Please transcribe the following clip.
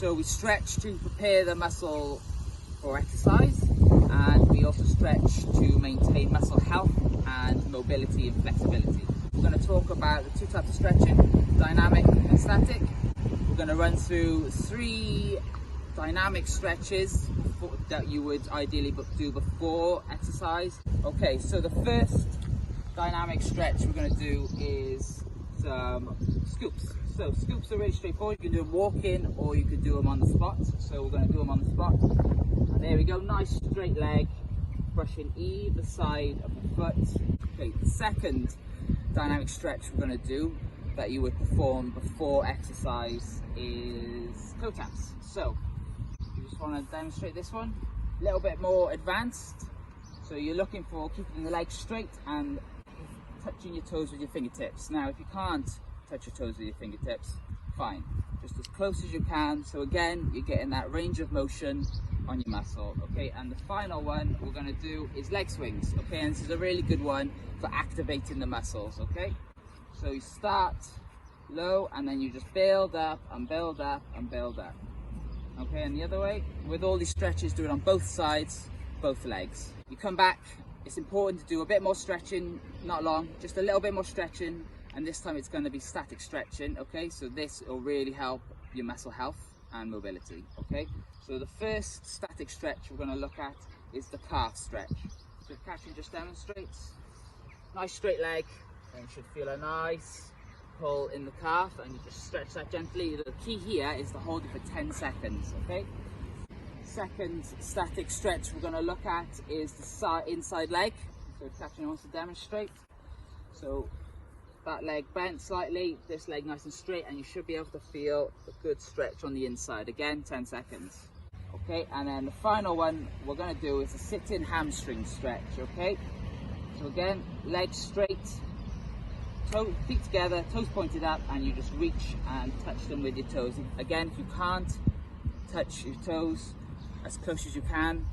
So we stretch to prepare the muscle for exercise, and we also stretch to maintain muscle health and mobility and flexibility. We're going to talk about the two types of stretching, dynamic and static. We're going to run through 3 dynamic stretches that you would ideally do before exercise. Okay, so the first dynamic stretch we're going to do is some scoops. So scoops are really straightforward. You can do them walking or you could do them on the spot. So we're going to do them on the spot. And there we go, nice straight leg, brushing either side of the foot. Okay, the second dynamic stretch we're going to do that you would perform before exercise is toe taps. So you just want to demonstrate this one, a little bit more advanced. So you're looking for keeping the legs straight and touching your toes with your fingertips. Now if you can't touch your toes with your fingertips, fine, just as close as you can. So again, you're getting that range of motion on your muscle. Okay, and the final one we're going to do is leg swings. Okay, and this is a really good one for activating the muscles. Okay, so you start low and then you just build up and build up and build up. Okay, and the other way, with all these stretches, do it on both sides, both legs. You come back, it's important to do a bit more stretching, not long, just a little bit more stretching, and this time it's going to be static stretching. Okay, so this will really help your muscle health and mobility. Okay, so the first static stretch we're going to look at is the calf stretch. So Katrin just demonstrates, nice straight leg, and you should feel a nice pull in the calf, and you just stretch that gently. The key here is to hold it for 10 seconds. Okay, second static stretch we're going to look at is the inside leg. So if Katrin wants to demonstrate, so that leg bent slightly, this leg nice and straight, and you should be able to feel a good stretch on the inside. Again, 10 seconds. Okay, and then the final one we're going to do is a sit-in hamstring stretch. Okay, so again, legs straight, feet together, toes pointed up, and you just reach and touch them with your toes. Again, if you can't touch your toes, as close as you can,